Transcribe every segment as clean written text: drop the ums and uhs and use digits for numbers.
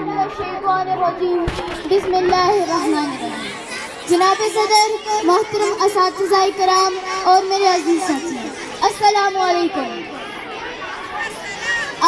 मिनश्शैतानिर्रजीम बिस्मिल्लाहिर्रहमानिर्रहीम। जनाब सदर, मोहतरम असातिज़ाए कराम और मेरे अजीज साथी, अस्सलामु अलैकुम।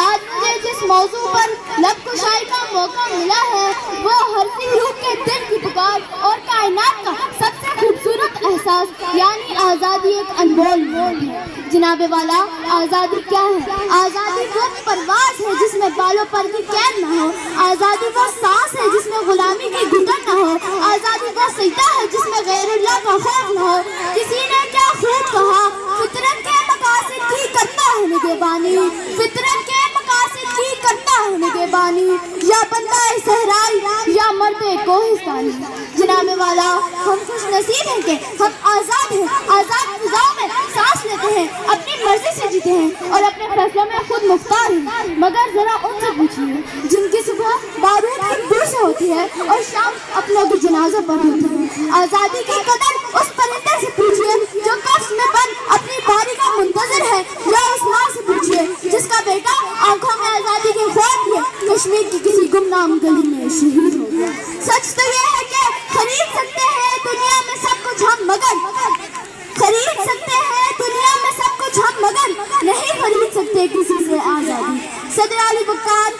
आज मुझे जिस मौजू पर लब कुशाई का मौका मिला है वो हर रूह के दिल की पुकार और कायनात का सबसे खूबसूरत एहसास यानी आज़ादी एक अनमोल मोल है। जनाबे वाला, आज़ादी क्या है? आज़ादी वो परवाज़ है जिसमें बालों पर भी कैद न हो। आज़ादी वो सांस है जिसमें गुलामी की घुटन न हो। आज़ादी वो सजदा है जिसमें गैरुल्लाह का खौफ न हो। किसी ने क्या खूब कहा, फितरत के मकासद की करता है निगहबानी, फितरत के मकासद की करता है निगहबानी, या बंदा सहराई या मर्दे कोहिस्तानी। जनाबे वाला, हम खुश नसीब हैं कि हम आज़ाद हैं, आज़ाद फिजाओं में सांस लेते हैं, अपनी मर्जी से जीते हैं और अपने फैसलों में खुद मुख्तार हैं। मगर जरा उनसे पूछिए जिनकी सुबह बारूद की दूर से होती है और शाम अपनों के जनाजा पर होती है। आज़ादी की कदर उस परिंदे से पूछिए जो कब्ज़ में बंद अपनी बारी का मुंतज़िर है, या उस माँ से पूछिए जिसका बेटा आंखों में आज़ादी के ख्वाब लिए कश्मीर की किसी गुमनाम गली में शहीद हो गया। सच तो ये है कि खरीद सकते हैं दुनिया में सब कुछ हम, मगर खरीद सकते हैं दुनिया में सब कुछ हम, मगर नहीं खरीद सकते किसी से आज़ादी। सदर अली बकार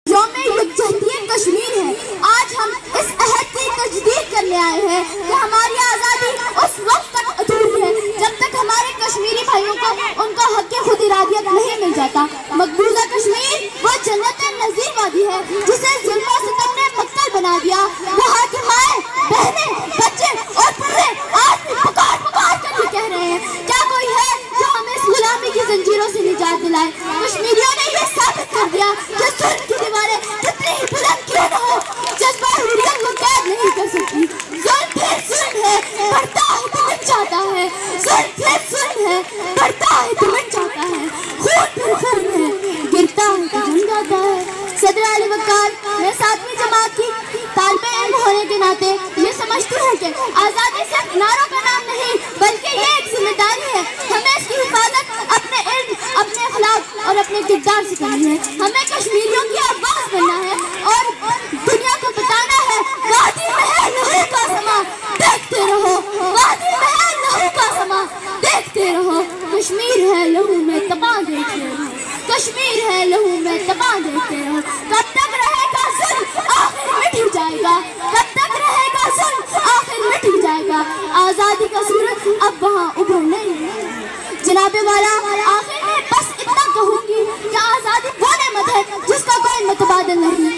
यौम यकजहती कश्मीर है। आज हम इस अहद की तजदीद करने आए हैं कि हमारी आज़ादी उस वक्त तक अधूरी है जब तक हमारे कश्मीरी भाइयों को उनका हक़ खुद इरादियत नहीं मिल जाता। मकबूजा कश्मीर वो जन्नत नज़ीर वादी है जिसे जुल्म और सितम ने मक्तल बना दिया। वहाँ की माएँ, बहनें, बच्चे और बुढ़े आज भी पुकार पुकार कर कह रहे हैं, क्या कोई है जो हमें इस गुलामी की जंजीरों से निजात दिलाए? कश्मीरियों ने ये साबित कर दिया कि जुल्म की दीवारें कितनी ही बुलंद क्यों न हो, जज्बा हुर्रियत को कैद नहीं कर सकती। जुल्म फिर जुल्म है, बढ़ता है तो मिट जाता है। जुल्म फिर जुल्म है, बढ़ता है तो मिट जाता है। खून फिर खून है, गिरता है तो जम जाता है। सदर अली वकार, मैं 7वीं जमात की तालिबे इल्म होने के नाते ये समझती हूँ कि आज़ादी सिर्फ नारों का नाम नहीं बल्कि ये एक जिम्मेदारी है। हमें इसकी हिफाजत अपने इल्म, अपने अखलाक और अपने किरदार से करनी है। हमें कश्मीरियों की आवाज़ बनना है और दुनिया को बताना है, वादी में है लहू का समा, देखते रहो, वादी में है लहू का समा, देखते रहो। कश्मीर है लहू में तपा देखते रहो, कश्मीर है लहू में तपा देखते रहो। कब तक रहेगा जुल्म, आखिर मिट ही जाएगा। कब तक रहेगा जुल्म, आखिर मिट ही जाएगा। आज़ादी का सूरज अब वहाँ उभर नहीं है। जनाबे वाला, आखिर में बस इतना कहूँगी कि आज़ादी वो नेमत है जिसका कोई मुतबादिल नहीं।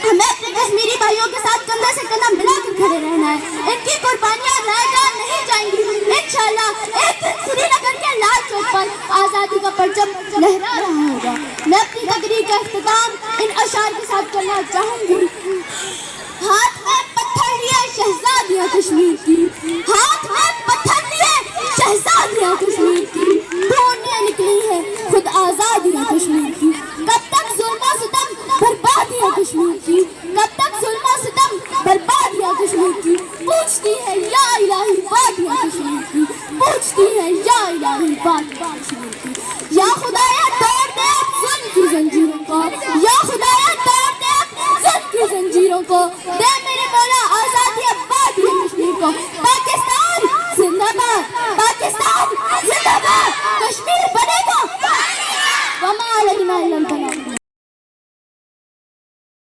हमें अपने कश्मीरी भाइयों के साथ कंधे से कंधा मिलाकर खड़े रहना है। इनकी कुर्बानियाँ रायगार नहीं जाएंगी। इंशाअल्लाह एक दिन श्रीनगर के लाल चौक पर आज़ादी का परचम लहरा रहा होगा। मैं अपनी तकरीर का इख्तिताम इन अशार के साथ करना चाहूँगी। हाथ में पत्थर लिए शहजादियाँ कश्मीर